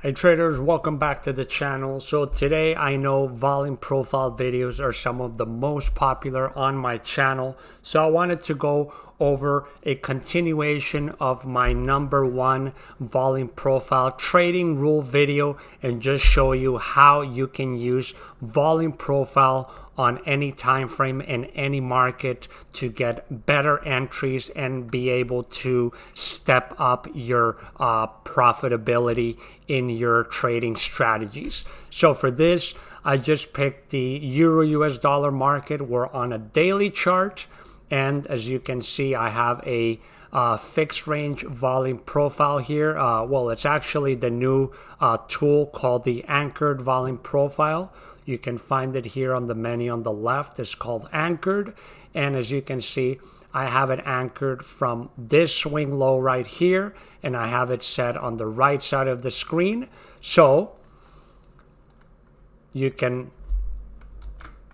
Hey traders, welcome back to the channel. So today I know volume profile videos are some of the most popular on my channel. So I wanted to go over a continuation of my #1 volume profile trading rule video and just show you how you can use volume profile on any time frame in any market to get better entries and be able to step up your profitability in your trading strategies. So for this, I just picked the Euro US dollar market. We're on a daily chart, and as you can see, I have a fixed range volume profile here. Well, it's actually the new tool called the Anchored Volume Profile. You can find it here on the menu on the left. It's called Anchored. And as you can see, I have it anchored from this swing low right here, and I have it set on the right side of the screen. So you can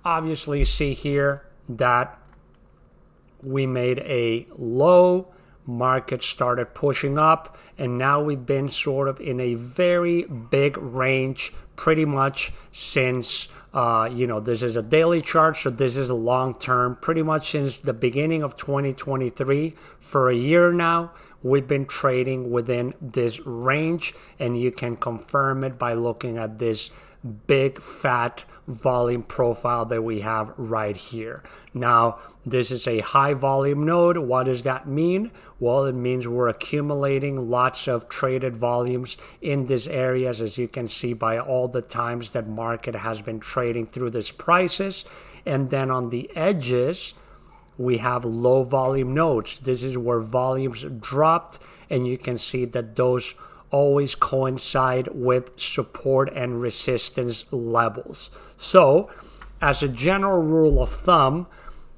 obviously see here that we made a low, market started pushing up, and now we've been sort of in a very big range pretty much since this is a daily chart, so this is a long term, pretty much since the beginning of 2023. For a year now, we've been trading within this range, and you can confirm it by looking at this big fat volume profile that we have right here. Now, this is a high volume node. What does that mean? Well, it means we're accumulating lots of traded volumes in these areas, as you can see by all the times that market has been trading through these prices. And then on the edges, we have low volume nodes. This is where volumes dropped, and you can see that those always coincide with support and resistance levels. So, as a general rule of thumb,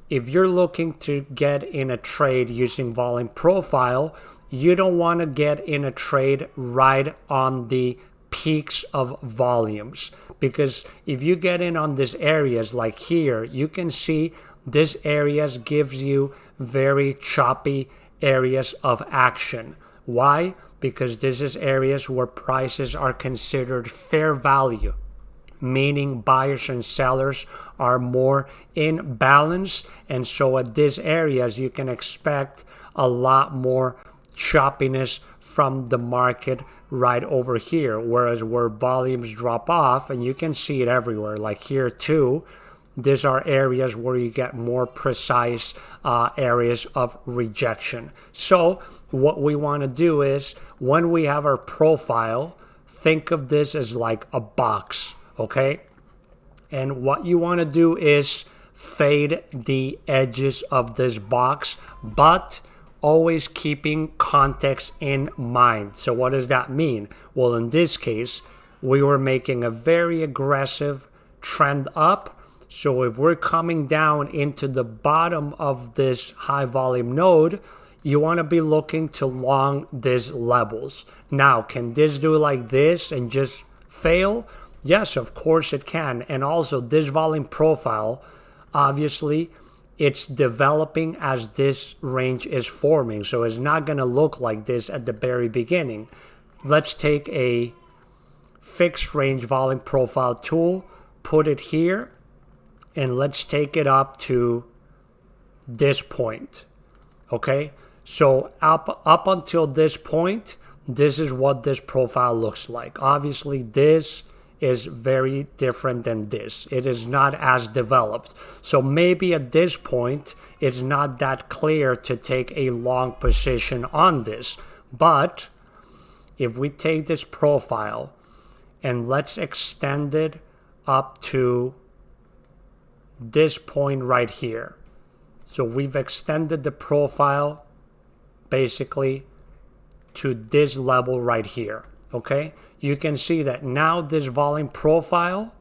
if you're looking to get in a trade using volume profile, you don't want to get in a trade right on the peaks of volumes, because if you get in on these areas like here, you can see this areas gives you very choppy areas of action. Why? Because this is areas where prices are considered fair value, meaning buyers and sellers are more in balance. And so at these areas, you can expect a lot more choppiness from the market right over here. Whereas where volumes drop off, and you can see it everywhere, like here too, these are areas where you get more precise areas of rejection. So what we want to do is, when we have our profile, think of this as like a box, okay? And what you want to do is fade the edges of this box, but always keeping context in mind. So what does that mean? Well, in this case, we were making a very aggressive trend up. So if we're coming down into the bottom of this high volume node, you want to be looking to long these levels. Now, can this do like this and just fail? Yes, of course it can. And also this volume profile, obviously, it's developing as this range is forming. So it's not going to look like this at the very beginning. Let's take a fixed range volume profile tool, put it here, and let's take it up to this point. Okay, so up until this point, this is what this profile looks like. Obviously, this is very different than this. It is not as developed. So maybe at this point, it's not that clear to take a long position on this. But if we take this profile and let's extend it up to this point right here. So we've extended the profile basically to this level right here, okay? You can see that now this volume profile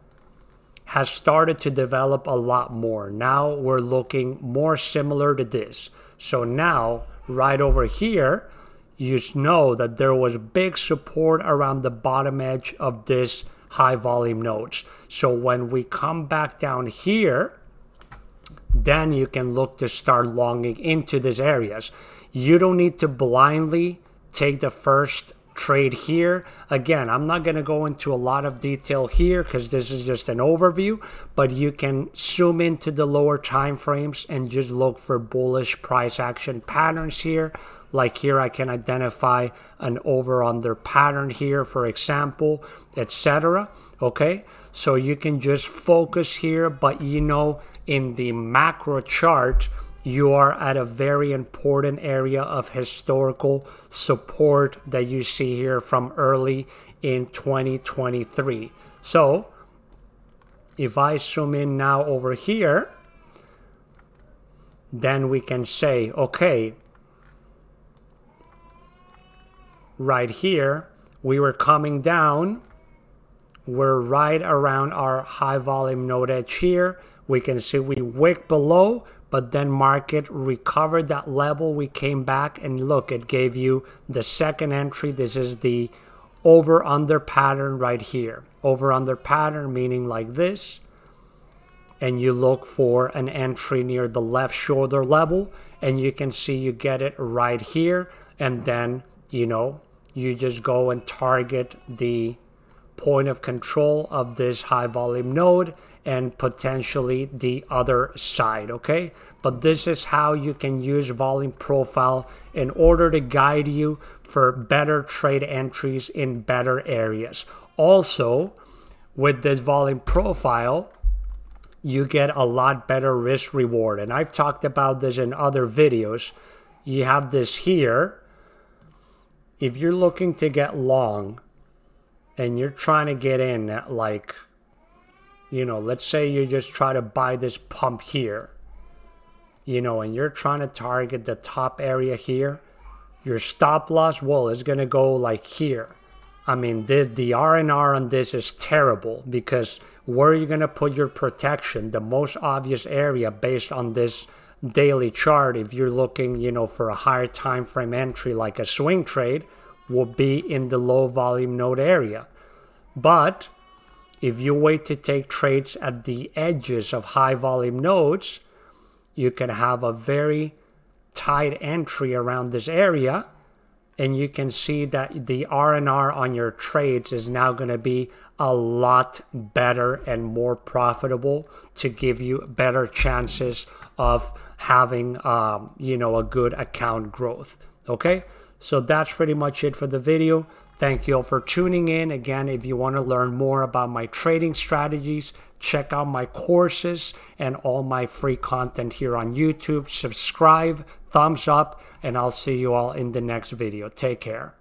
has started to develop a lot more. Now we're looking more similar to this. So now, right over here, you know that there was big support around the bottom edge of this high volume nodes. So when we come back down here, then you can look to start longing into these areas. You don't need to blindly take the first trade here. Again, I'm not going to go into a lot of detail here because this is just an overview, but you can zoom into the lower time frames and just look for bullish price action patterns here. Like here, I can identify an over-under pattern here, for example, etc. Okay, so you can just focus here, but you know, in the macro chart, you are at a very important area of historical support that you see here from early in 2023. So if I zoom in now over here, then we can say, okay, right here, we were coming down. We're right around our high volume node edge here. We can see we wick below, but then market recovered that level. We came back and look, it gave you the second entry. This is the over under pattern right here. Over under pattern meaning like this. And you look for an entry near the left shoulder level, and you can see you get it right here. And then, you know, you just go and target the point of control of this high volume node and potentially the other side, okay? But this is how you can use volume profile in order to guide you for better trade entries in better areas. Also, with this volume profile, you get a lot better risk reward. And I've talked about this in other videos. You have this here. If you're looking to get long and you're trying to get in at like, you know, let's say you just try to buy this pump here, you know, and you're trying to target the top area here, your stop loss, well, is going to go like here. I mean, the R&R on this is terrible because where are you going to put your protection? The most obvious area based on this daily chart, if you're looking, you know, for a higher time frame entry like a swing trade, will be in the low volume node area. But if you wait to take trades at the edges of high volume nodes, you can have a very tight entry around this area, and you can see that the R&R on your trades is now going to be a lot better and more profitable to give you better chances of having, you know, a good account growth. Okay, so that's pretty much it for the video. Thank you all for tuning in. Again, if you want to learn more about my trading strategies, check out my courses and all my free content here on YouTube. Subscribe, thumbs up, and I'll see you all in the next video. Take care.